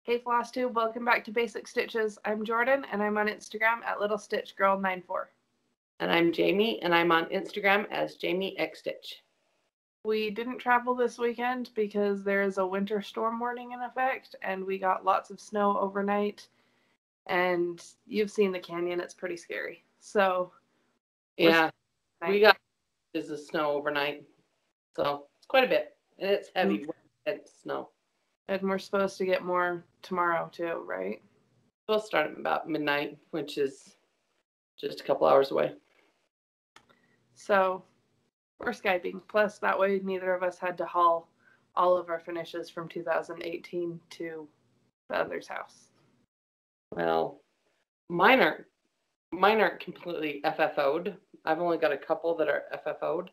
Hey Flosstube, welcome back to Basic Stitches. I'm Jordan, and I'm on Instagram at LittleStitchGirl94. And I'm Jami, and I'm on Instagram as JamiXStitch. We didn't travel this weekend because there is a winter storm warning in effect, and we got lots of snow overnight. And you've seen the canyon; it's pretty scary. So, yeah, we got inches of snow overnight, so it's quite a bit, and it's heavy snow. And we're supposed to get more tomorrow too, right? We'll start at about midnight, which is just a couple hours away. So we're Skyping. Plus, that way neither of us had to haul all of our finishes from 2018 to the other's house. Well, mine aren't completely FFO'd. I've only got a couple that are FFO'd.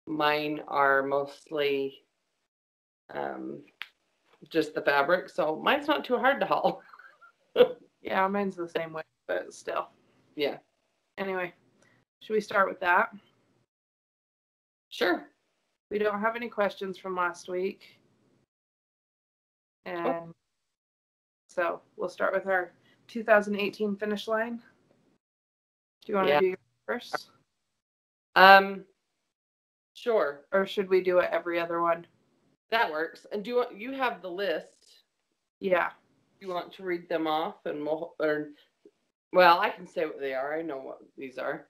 Mine are mostly just the fabric, so mine's not too hard to haul. Yeah, mine's the same way, but still. Yeah. Anyway, should we start with that? Sure. We don't have any questions from last week. And so we'll start with our 2018 finish line. Do you want to do yours first? Sure. Or should we do it every other one? That works. And do you have the list? Yeah. You want to read them off, and I can say what they are. I know what these are.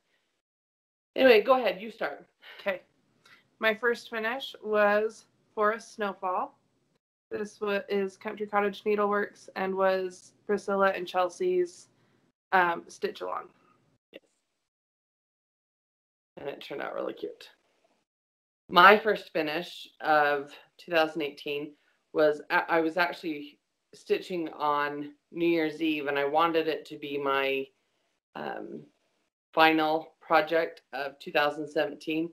Anyway, go ahead. You start. Okay. My first finish was Forest Snowfall. This is Country Cottage Needleworks and was Priscilla and Chelsea's stitch along. Yes. And it turned out really cute. My first finish of 2018 was, I was actually stitching on New Year's Eve, and I wanted it to be my final project of 2017.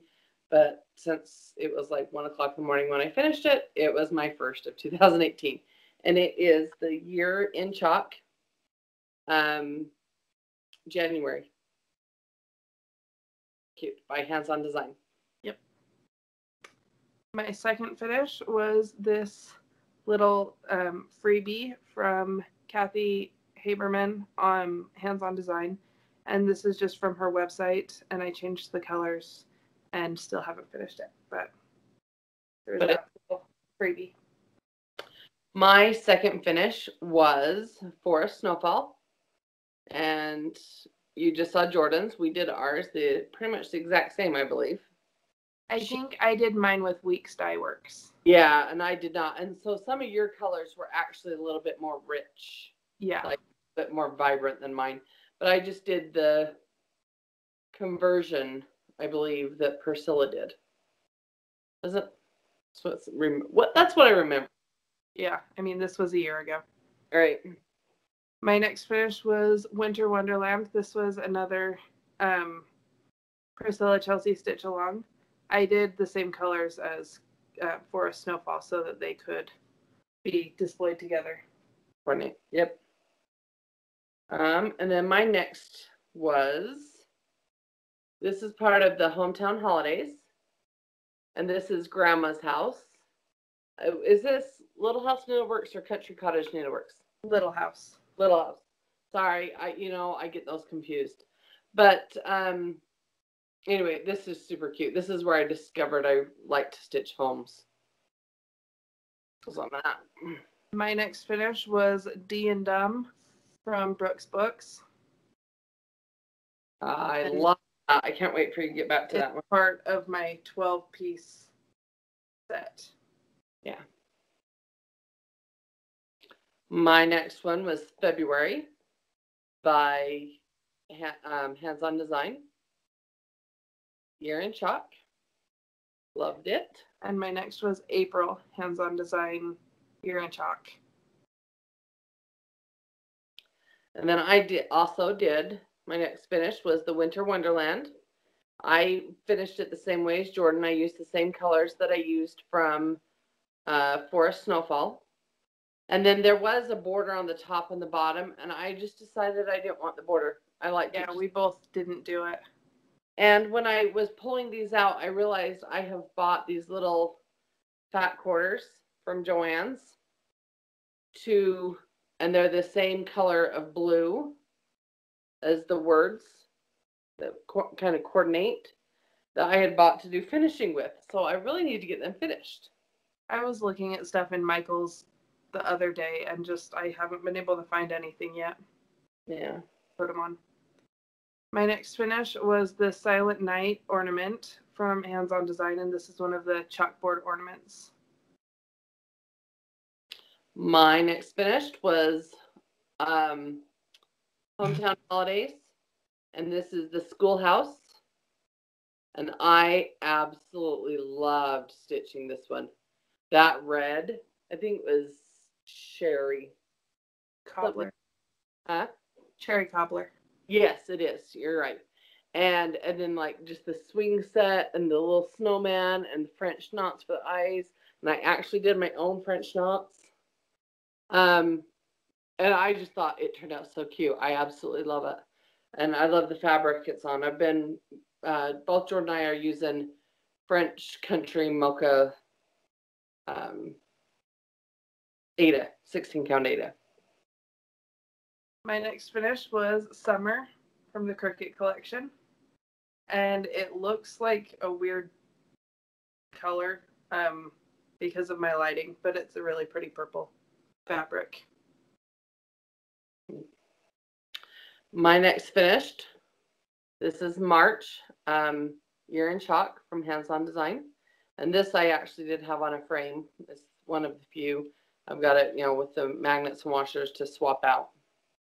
But since it was like 1 o'clock in the morning when I finished it, it was my first of 2018. And it is the Year in Chalk, January. Cute, by Hands On Design. Yep. My second finish was this little freebie from Kathy Haberman on Hands On Design. And this is just from her website, and I changed the colors and still haven't finished it, but there's that little freebie. My second finish was Forest Snowfall, and you just saw Jordan's. We did ours, pretty much the exact same, I believe. I think I did mine with Weeks Dye Works. Yeah, and I did not. And so some of your colors were actually a little bit more rich. Yeah. Like a bit more vibrant than mine. But I just did the conversion, I believe, that Priscilla did. Is it? That's what I remember. Yeah, I mean, this was a year ago. All right. My next finish was Winter Wonderland. This was another Priscilla Chelsea stitch along. I did the same colors as Forest Snowfall so that they could be displayed together. Coordinate. Yep. And then my next was, this is part of the Hometown Holidays, and this is Grandma's House. Is this Little House Needleworks or Country Cottage Needleworks? Little House. Little House. Sorry, I get those confused. But anyway, this is super cute. This is where I discovered I like to stitch homes. So on that. My next finish was DeAnn from Brooks Books. I love that. I can't wait for you to get back to that one. Part of my 12-piece set. Yeah. My next one was February by Hands On Design. Year in Chalk. Loved it. And my next was April, Hands On Design, Year in Chalk. And then I did, my next finish was the Winter Wonderland. I finished it the same way as Jordan. I used the same colors that I used from Forest Snowfall. And then there was a border on the top and the bottom, and I just decided I didn't want the border. I liked it. Yeah, we both didn't do it. And when I was pulling these out, I realized I have bought these little fat quarters from Joann's to and they're the same color of blue as the words that kind of coordinate that I had bought to do finishing with. So I really need to get them finished. I was looking at stuff in Michael's the other day and I haven't been able to find anything yet. Yeah. Put them on. My next finish was the Silent Night ornament from Hands On Design, and this is one of the chalkboard ornaments. My next finished was Hometown Holidays, and this is the schoolhouse. And I absolutely loved stitching this one. That red, I think it was cherry. Cobbler. Huh? Cherry cobbler. Yes, it is. You're right. And then like just the swing set and the little snowman and the French knots for the eyes. And I actually did my own French knots. And I just thought it turned out so cute. I absolutely love it. And I love the fabric it's on. I've been, both Jordan and I are using French Country Mocha Aida, 16 count Aida. My next finish was Summer from the Cricut collection. And it looks like a weird color because of my lighting, but it's a really pretty purple fabric. My next finished, this is March, Year in Chalk from Hands On Design. And this I actually did have on a frame. It's one of the few. I've got it, with the magnets and washers to swap out.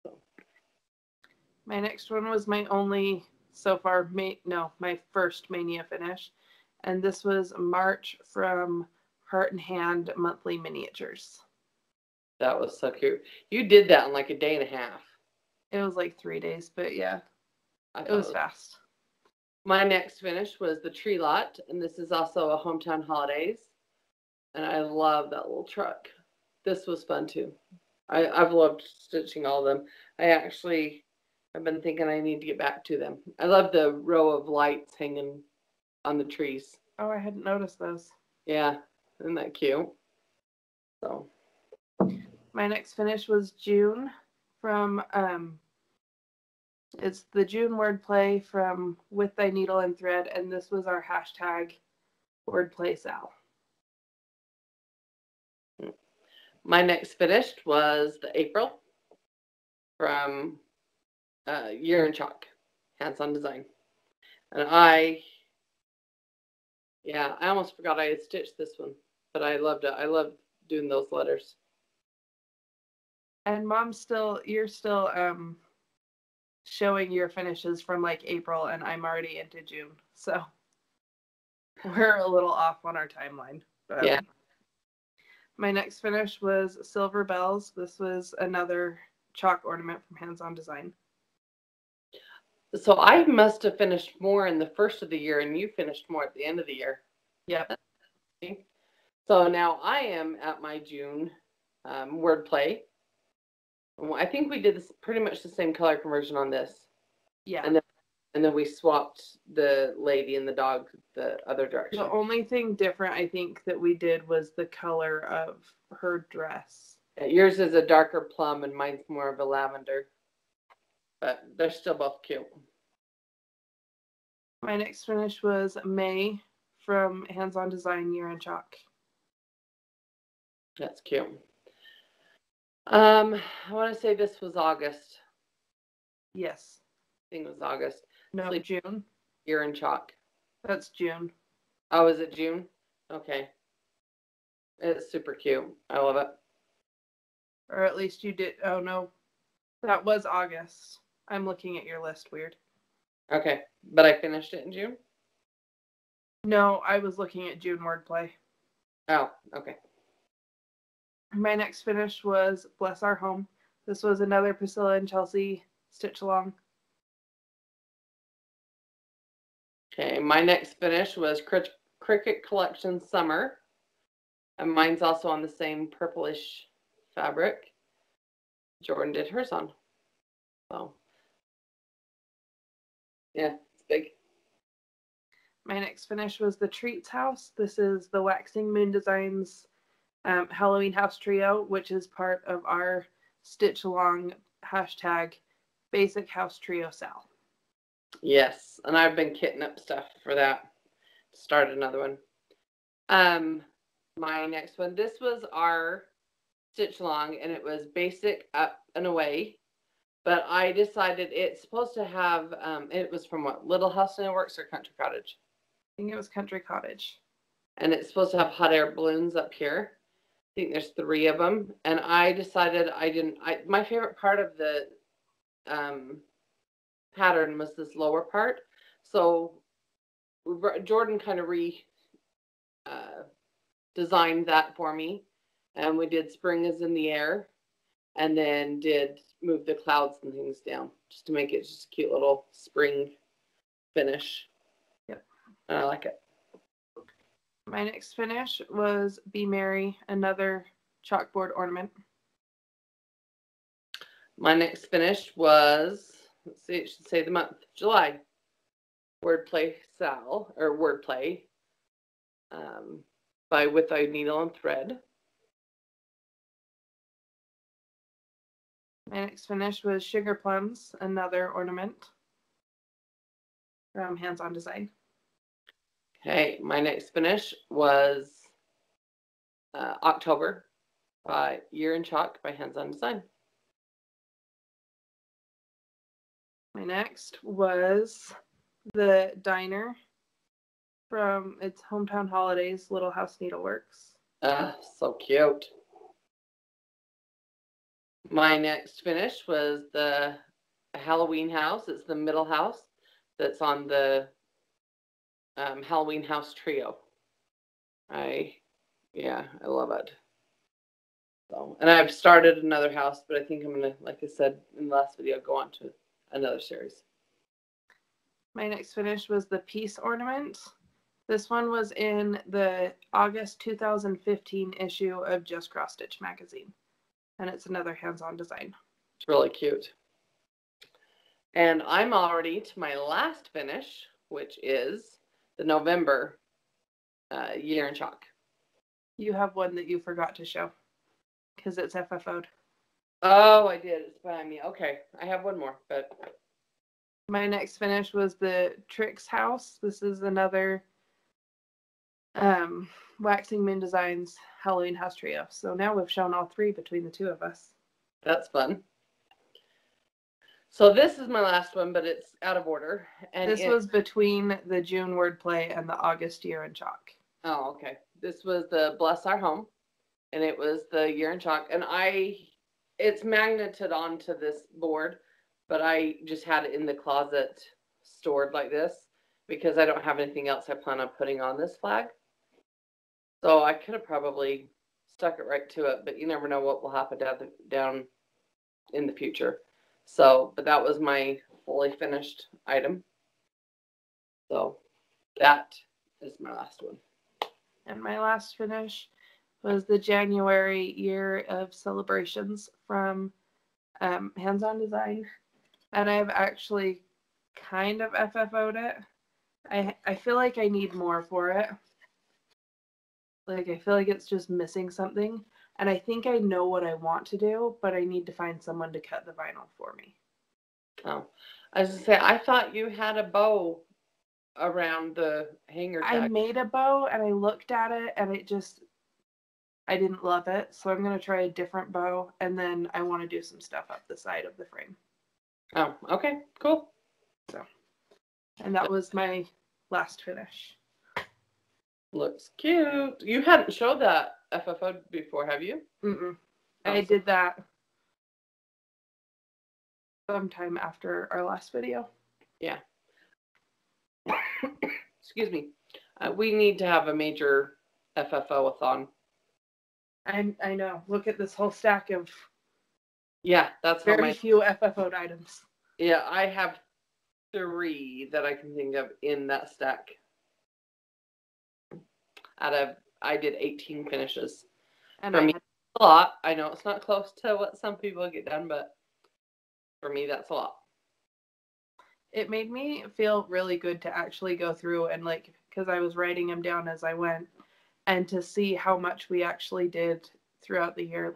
So. My next one was my only, so far, my first Mania finish. And this was March from Heart and Hand Monthly Miniatures. That was so cute. You did that in like a day and a half. It was like 3 days, but yeah, it was fast. My next finish was the Tree Lot, and this is also a Hometown Holidays. And I love that little truck. This was fun too. I've loved stitching all of them. I've been thinking I need to get back to them. I love the row of lights hanging on the trees. Oh, I hadn't noticed those. Yeah, isn't that cute? So. My next finish was June from, it's the June wordplay from With Thy Needle and Thread, and this was our hashtag wordplay Sal. My next finished was the April from Year in Chalk, Hands On Design. And I almost forgot I had stitched this one, but I loved it. I loved doing those letters. And you're still showing your finishes from like April, and I'm already into June. So we're a little off on our timeline. But yeah. My next finish was Silver Bells. This was another chalk ornament from Hands On Design. So I must have finished more in the first of the year, and you finished more at the end of the year. Yep. So now I am at my June wordplay. I think we did this pretty much the same color conversion on this. Yeah. And then we swapped the lady and the dog the other direction. The only thing different I think that we did was the color of her dress. Yeah, yours is a darker plum and mine's more of a lavender. But they're still both cute. My next finish was May from Hands On Design Year in Chalk. That's cute. I want to say this was August. Yes. I think it was August. No, June. Year in Chalk. That's June. Oh, is it June? Okay. It's super cute. I love it. Or at least you did. Oh, no. That was August. I'm looking at your list weird. Okay. But I finished it in June? No, I was looking at June wordplay. Oh, okay. My next finish was Bless Our Home. This was another Priscilla and Chelsea stitch along. Okay, my next finish was Cricut Collection Summer. And mine's also on the same purplish fabric. Jordan did hers on. So, yeah, it's big. My next finish was the Treats House. This is the Waxing Moon Designs Halloween House Trio, which is part of our stitch along #basic house trio Sal. Yes, and I've been kitting up stuff for that. Start another one. My next one, this was our stitch along, and it was basic up and away, but I decided it's supposed to have, it was from what, Little House and It Works or Country Cottage? I think it was Country Cottage. And it's supposed to have hot air balloons up here. I think there's 3 of them, and I decided my favorite part of the pattern was this lower part, so Jorden kind of designed that for me, and we did Spring is in the Air, and then did move the clouds and things down just to make it just a cute little spring finish. Yep. And I like it. My next finish was Be Merry, another chalkboard ornament. My next finish was, let's see, it should say the month, July. Wordplay Sal, or Wordplay, by With a Needle and Thread. My next finish was Sugar Plums, another ornament from Hands On Design. Okay, my next finish was October by Year in Chalk by Hands On Design. My next was the Diner from its Hometown Holidays, Little House Needleworks. So cute. My next finish was the Halloween house. It's the middle house that's on the Halloween house trio. I love it. So, and I've started another house, but I think I'm gonna, like I said in the last video, go on to another series. My next finish was the Peace ornament. This one was in the August 2015 issue of Just Cross Stitch magazine, and it's another Hands On Design. It's really cute. And I'm already to my last finish, which is the November Year in Chalk. You have one that you forgot to show because it's FFO'd. Oh, I did. It's behind me. Okay, I have one more, but my next finish was the Trix house. This is another Waxing Moon Designs Halloween house trio. So now we've shown all 3 between the 2 of us. That's fun. So this is my last one, but it's out of order. And this was between the June Wordplay and the August Year in Chalk. Oh, okay. This was the Bless Our Home, and it was the Year in Chalk. And it's magneted onto this board, but I just had it in the closet stored like this because I don't have anything else I plan on putting on this flag. So I could have probably stuck it right to it, but you never know what will happen down in the future. So, but that was my fully finished item. So that is my last one. And my last finish was the January Year of Celebrations from Hands On Design. And I've actually kind of FFO'd it. I feel like I need more for it. Like, I feel like it's just missing something. And I think I know what I want to do, but I need to find someone to cut the vinyl for me. Oh, I was going to say, I thought you had a bow around the hanger tag. I made a bow and I looked at it and I didn't love it. So I'm going to try a different bow. And then I want to do some stuff up the side of the frame. Oh, okay, cool. And that was my last finish. Looks cute. You hadn't showed that FFO before, have you? Mm-mm. I did that sometime after our last video. Yeah. Excuse me. We need to have a major FFO-a-thon. I know. Look at this whole stack of that's very few FFO'd items. Yeah, I have 3 that I can think of in that stack. I did 18 finishes. And for me, a lot. I know it's not close to what some people get done, but for me, that's a lot. It made me feel really good to actually go through and because I was writing them down as I went, and to see how much we actually did throughout the year.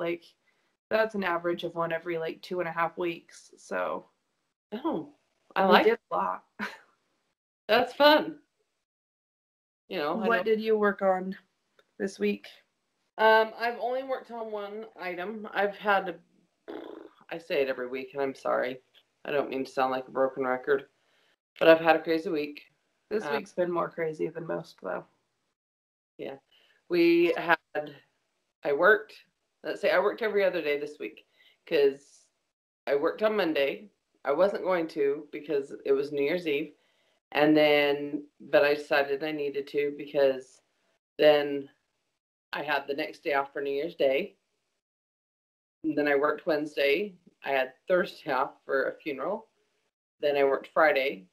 That's an average of one every like 2.5 weeks. So Oh, I we like did it. a lot. That's fun. What did you work on this week? I've only worked on one item. I say it every week, and I'm sorry. I don't mean to sound like a broken record, but I've had a crazy week. This week's been more crazy than most, though. Yeah. I worked, let's say I worked every other day this week because I worked on Monday. I wasn't going to because it was New Year's Eve. But I decided I needed to because then I had the next day off for New Year's Day. And then I worked Wednesday. I had Thursday off for a funeral. Then I worked Friday.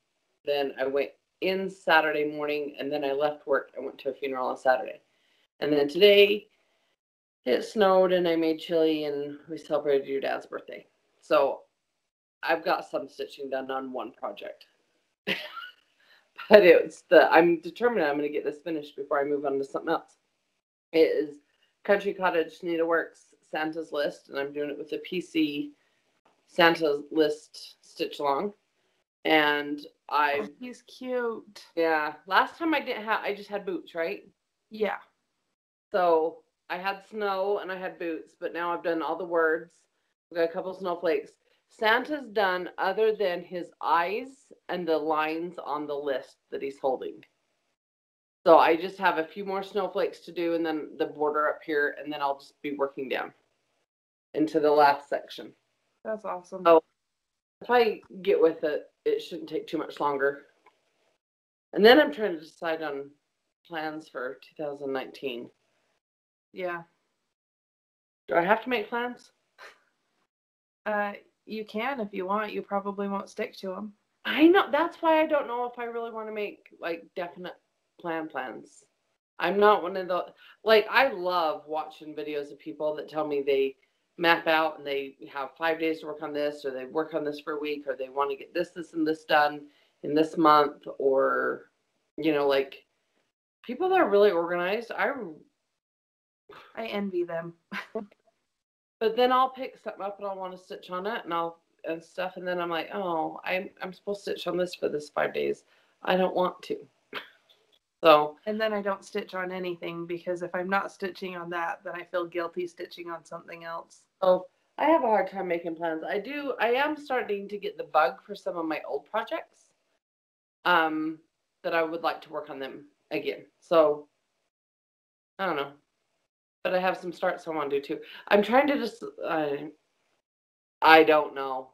Then I went in Saturday morning, and then I left work and went to a funeral on Saturday. And then today it snowed and I made chili and we celebrated your dad's birthday. So I've got some stitching done on one project. But I'm determined I'm going to get this finished before I move on to something else. It is Country Cottage Needleworks Santa's List, and I'm doing it with the PC Santa's List stitch along. And he's cute. Yeah, last time I just had boots, right? Yeah. So I had snow and I had boots, but now I've done all the words. We've got a couple snowflakes. Santa's done other than his eyes and the lines on the list that he's holding. So I just have a few more snowflakes to do and then the border up here, and then I'll just be working down into the last section. That's awesome. So if I get with it, it shouldn't take too much longer. And then I'm trying to decide on plans for 2019. Yeah. Do I have to make plans? You can if you want. You probably won't stick to them. I know. That's why I don't know if I really want to make like definite plans. I'm not one of the I love watching videos of people that tell me they map out and they have 5 days to work on this, or they work on this for a week, or they want to get this, and this done in this month, or people that are really organized. I envy them. But then I'll pick something up and I'll want to stitch on it and stuff, and then I'm like, oh, I'm supposed to stitch on this for this 5 days. I don't want to. So. And then I don't stitch on anything because if I'm not stitching on that, then I feel guilty stitching on something else. So I have a hard time making plans. I am starting to get the bug for some of my old projects. That I would like to work on them again. So I don't know. But I have some starts I want to do too. I'm trying to just, I don't know.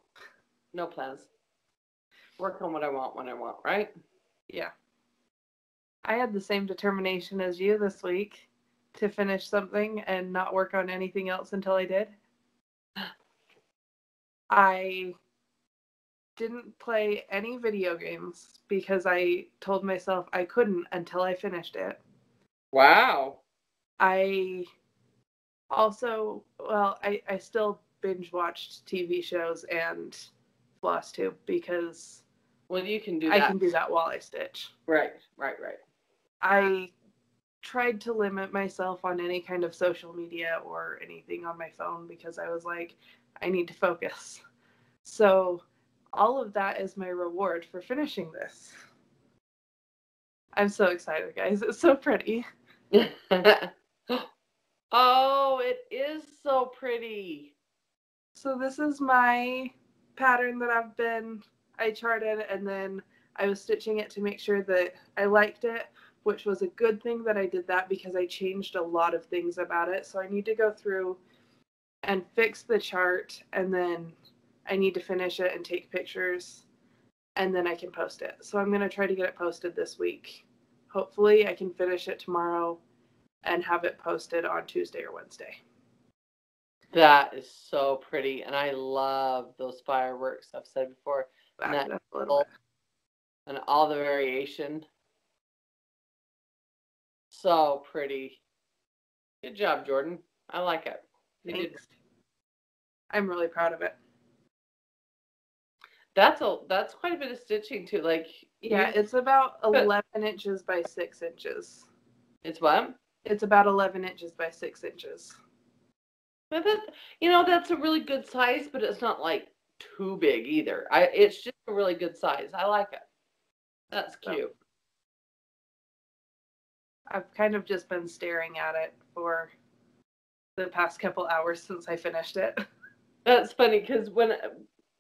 No plans. Work on what I want when I want, right? Yeah. I had the same determination as you this week to finish something and not work on anything else until I did. I didn't play any video games because I told myself I couldn't until I finished it. Wow. I also, I still binge watched TV shows and Flosstube because you can do that. I can do that while I stitch. Right. I tried to limit myself on any kind of social media or anything on my phone because I was like, I need to focus. So all of that is my reward for finishing this. I'm so excited, guys. It's so pretty. Oh, it is so pretty. So this is my pattern that I charted, and then I was stitching it to make sure that I liked it, which was a good thing that I did that because I changed a lot of things about it. So I need to go through and fix the chart, and then I need to finish it and take pictures, and then I can post it. So I'm going to try to get it posted this week. Hopefully I can finish it tomorrow and have it posted on Tuesday or Wednesday. That is so pretty, and I love those fireworks. I've said before. Back it up a little bit. And all the variation. So pretty. Good job, Jorden. I like it. Thanks. I'm really proud of it. That's quite a bit of stitching too. Yeah, it's about 11 inches by 6 inches. It's what? It's about 11 inches by 6 inches. But that, that's a really good size, but it's not like too big either. It's just a really good size. I like it. That's cute. So, I've kind of just been staring at it for the past couple hours since I finished it. That's funny because when,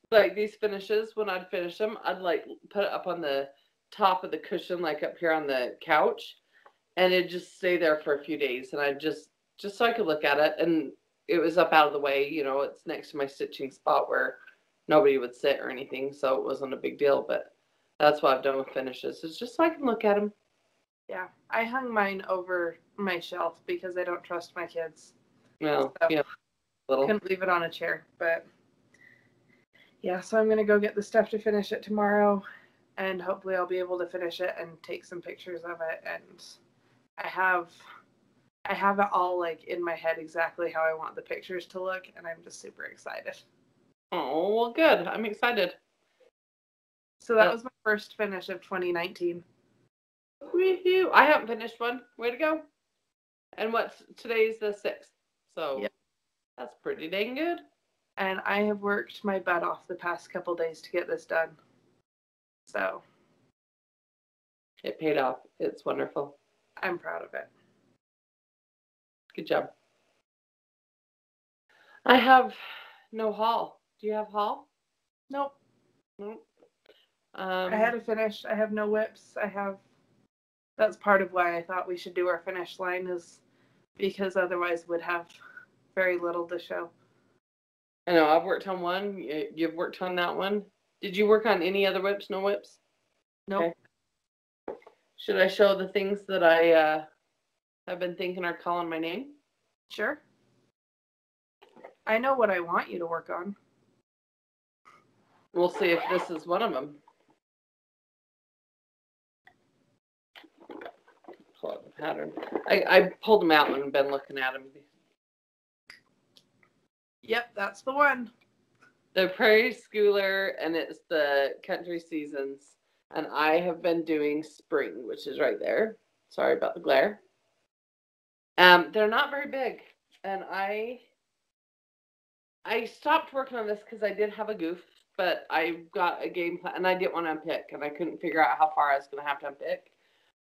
like, these finishes, when I'd finish them, I'd like put it up on the top of the cushion, like up here on the couch, and it'd just stay there for a few days, and I just so I could look at it, and it was up out of the way. It's next to my stitching spot where nobody would sit or anything, so it wasn't a big deal. But that's what I've done with finishes. It's just so I can look at them. Yeah, I hung mine over my shelf because I don't trust my kids. No, so yeah, little. Couldn't leave it on a chair, but yeah. So I'm gonna go get the stuff to finish it tomorrow, and hopefully I'll be able to finish it and take some pictures of it. And I have it all like in my head exactly how I want the pictures to look, and I'm just super excited. Oh, well, good. I'm excited. So that was my first finish of 2019. Woohoo! I haven't finished one. Way to go. And today's the 6th. So yep. That's pretty dang good. And I have worked my butt off the past couple days to get this done. So it paid off. It's wonderful. I'm proud of it. Good job. I have no haul. Do you have haul? Nope. Nope. I had to finish. I have no whips. That's part of why I thought we should do our finish line, is because otherwise we'd have very little to show. I know. I've worked on one. You've worked on that one. Did you work on any other whips? No whips? Nope. Okay. Should I show the things that I have been thinking are calling my name? Sure. I know what I want you to work on. We'll see if this is one of them. Pull out the pattern. I pulled them out and been looking at them. Yep, that's the one. The Prairie Schooler, and it's the Country Seasons. And I have been doing Spring, which is right there. Sorry about the glare. They're not very big. And I stopped working on this because I did have a goof, but I got a game plan, and I didn't want to unpick, and I couldn't figure out how far I was going to have to unpick.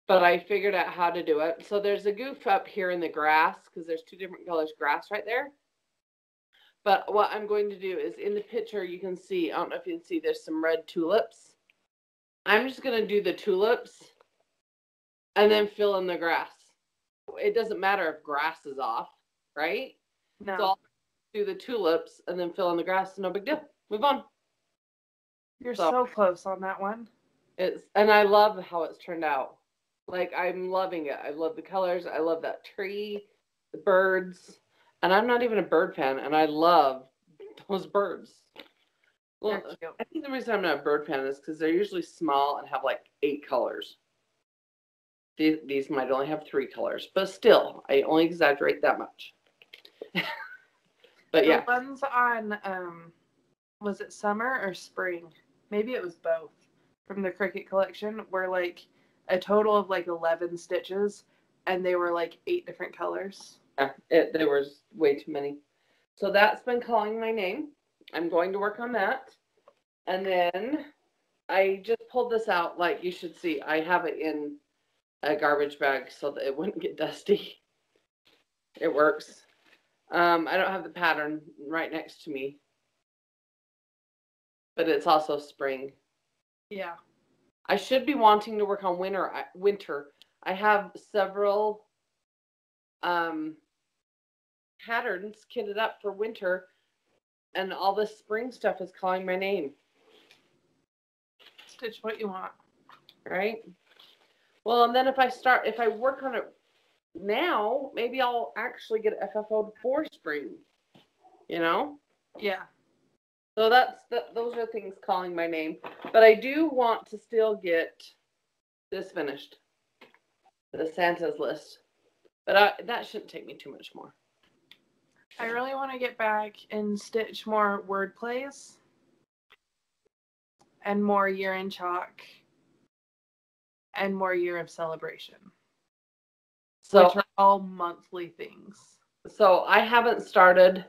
But I figured out how to do it. So there's a goof up here in the grass, because there's 2 different colors grass right there. But what I'm going to do is, in the picture, you can see, I don't know if you can see, there's some red tulips. I'm just going to do the tulips and then fill in the grass. It doesn't matter if grass is off, right? No. So I'll do the tulips and then fill in the grass. No big deal. Move on. You're so close on that one. And I love how it's turned out. Like, I'm loving it. I love the colors. I love that tree, the birds. And I'm not even a bird fan, and I love those birds. Well, I think the reason I'm not a bird fan is because they're usually small and have like 8 colors. These might only have 3 colors, but still, I only exaggerate that much. But yeah. The ones on, was it summer or spring? Maybe it was both, from the Cricut collection, were like a total of like 11 stitches, and they were like 8 different colors. Yeah, there was way too many. So that's been calling my name. I'm going to work on that. And then I just pulled this out. Like, you should see, I have it in a garbage bag so that it wouldn't get dusty. It works. I don't have the pattern right next to me, but it's also spring. Yeah. I should be wanting to work on winter. I have several patterns kitted up for winter, and all this spring stuff is calling my name. Stitch what you want. Right? Well, and then if I work on it now, maybe I'll actually get FFO for spring. You know? Yeah. So those are things calling my name. But I do want to still get this finished. The Santa's list. But that shouldn't take me too much more. I really want to get back and stitch more word plays and more year in chalk and more year of celebration. So, which are all monthly things. So I haven't started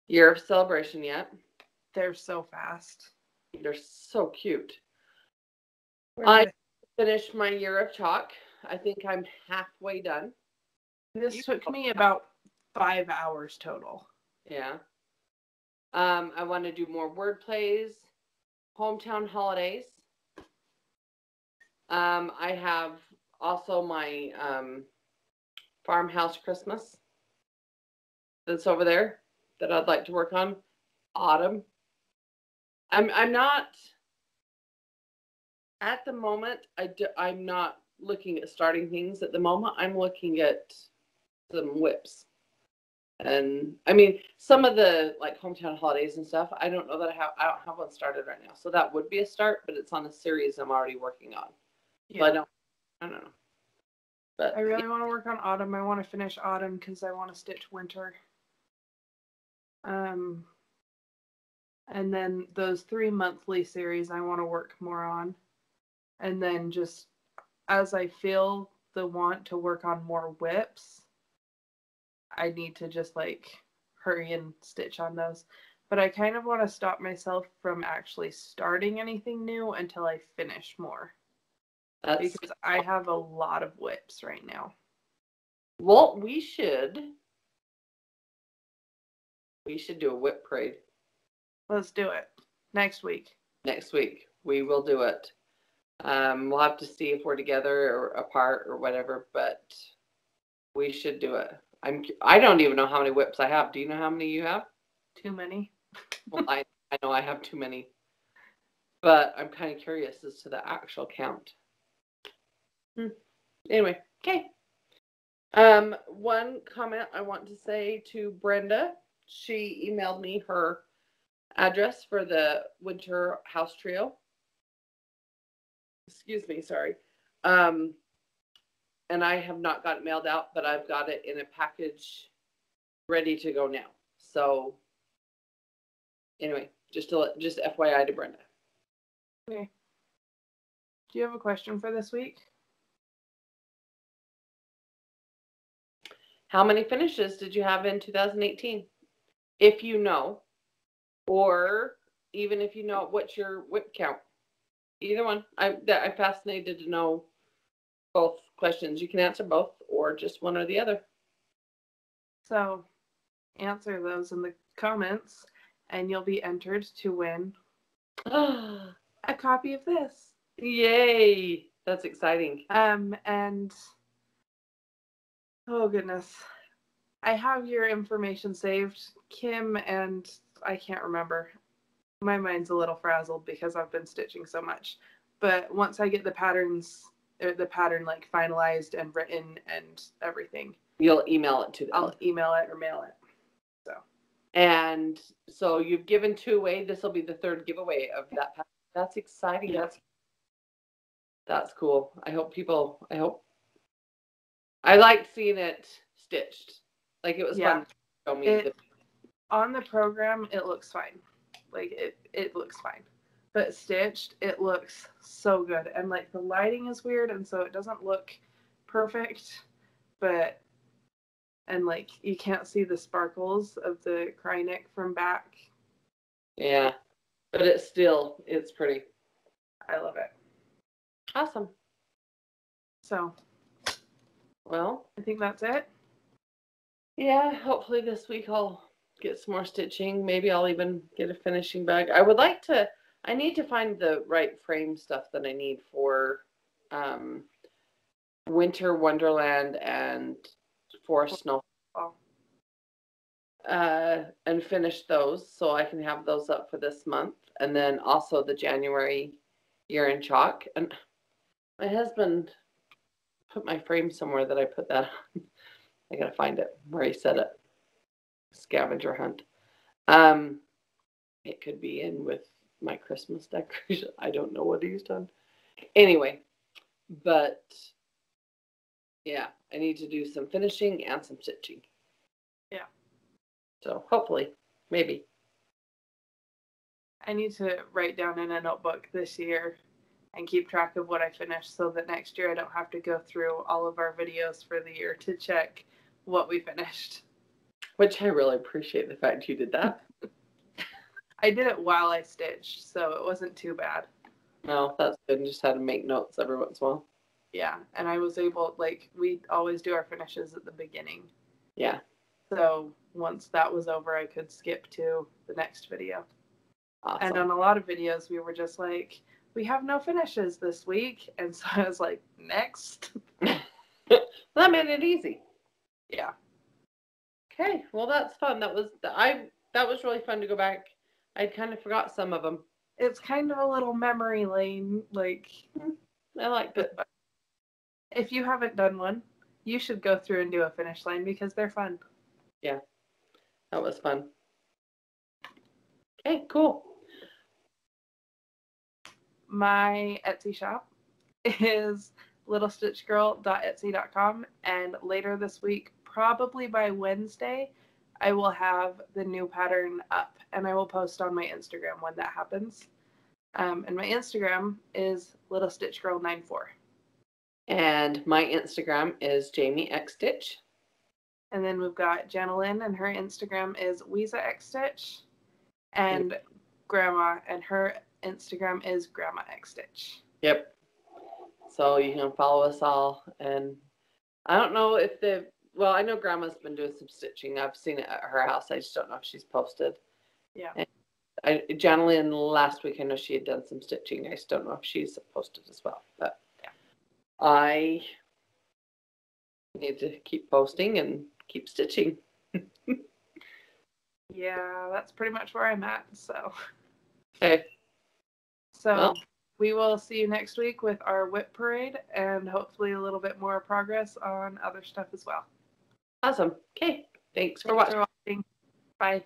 Year of Celebration yet. They're so fast. They're so cute. Where I did finished my Year of Chalk. I think I'm halfway done. this took me about 5 hours total. Yeah. I want to do more word plays, hometown holidays. I have also my farmhouse Christmas that's over there that I'd like to work on. Autumn. I'm not at the moment. I'm not looking at starting things at the moment. I'm looking at some whips. And I mean, some of the like hometown holidays and stuff, I don't know that I don't have one started right now. So that would be a start, but it's on a series I'm already working on. Yeah. So I don't know. But I really want to work on autumn. I want to finish autumn because I want to stitch winter. And then those 3 monthly series I want to work more on. And then just as I feel the want to work on more whips, I need to just like hurry and stitch on those. But I kind of want to stop myself from actually starting anything new until I finish more. Because I have a lot of whips right now. Well, we should do a whip parade. Let's do it. Next week. Next week. We will do it. We'll have to see if we're together or apart or whatever, but we should do it. I don't even know how many whips I have. Do you know how many you have? Too many. Well, I know I have too many. But I'm kind of curious as to the actual count. Anyway, okay. One comment I want to say to Brenda. She emailed me her address for the winter house trio. Excuse me, sorry. And I have not got it mailed out, but I've got it in a package ready to go now. So anyway, just FYI to Brenda. Okay. Do you have a question for this week? How many finishes did you have in 2018? If you know, or even if you know, what's your whip count? Either one. I'm fascinated to know both questions. You can answer both or just one or the other. So answer those in the comments and you'll be entered to win a copy of this. Yay! That's exciting. And oh goodness, I have your information saved, Kim, and I can't remember. My mind's a little frazzled because I've been stitching so much. But once I get the patterns, or the pattern like finalized and written and everything, you'll email it to them. I'll email it or mail it. So. And so you've given 2 away. This will be the 3rd giveaway of that pattern. That's exciting. Yeah. That's cool. I liked seeing it stitched. Like it was fun to show me. On the program, it looks fine. Like it looks fine. But stitched, it looks so good. And like the lighting is weird, and so it doesn't look perfect. And like you can't see the sparkles of the cry neck from back. Yeah. But it's pretty. I love it. Awesome. So, well, I think that's it. Yeah, hopefully this week I'll get some more stitching. Maybe I'll even get a finishing bag. I need to find the right frame stuff that I need for Winter Wonderland and Forest Snowfall. And finish those so I can have those up for this month. And then also the January Year in Chalk. And my husband put my frame somewhere that I put that on. I gotta find it where he said it. Scavenger hunt. It could be in with my Christmas decoration. I don't know what he's done. Anyway, but yeah, I need to do some finishing and some stitching. Yeah. So hopefully, maybe. I need to write down in a notebook this year and keep track of what I finished so that next year I don't have to go through all of our videos for the year to check what we finished. Which I really appreciate the fact you did that. I did it while I stitched, so it wasn't too bad. No, that's good. Just had to make notes every once in a while. Yeah, and I was able, like, we always do our finishes at the beginning. Yeah. So once that was over, I could skip to the next video. Awesome. And on a lot of videos, we were just like, we have no finishes this week. And so I was like, next. That made it easy. Yeah. Okay, well that's fun. That was really fun to go back. I kind of forgot some of them. It's kind of a little memory lane. Like, I liked it. If you haven't done one, you should go through and do a finish line because they're fun. Yeah, that was fun. Okay, cool. My Etsy shop is littlestitchgirl.etsy.com, and later this week, probably by Wednesday, I will have the new pattern up, and I will post on my Instagram when that happens. And my Instagram is littlestitchgirl94. And my Instagram is Jami X Stitch. And then we've got Janalyn, and her Instagram is Weeza X Stitch. And Grandma, and her Instagram is Grandma X Stitch. Yep. So you can follow us all. And I don't know if well, I know Grandma's been doing some stitching. I've seen it at her house. I just don't know if she's posted. Yeah. And Janalyn, last week, I know she had done some stitching. I just don't know if she's posted as well. But yeah. I need to keep posting and keep stitching. Yeah, that's pretty much where I'm at. So. Okay. So we will see you next week with our whip parade and hopefully a little bit more progress on other stuff as well. Awesome. Okay. Thanks for watching. Bye.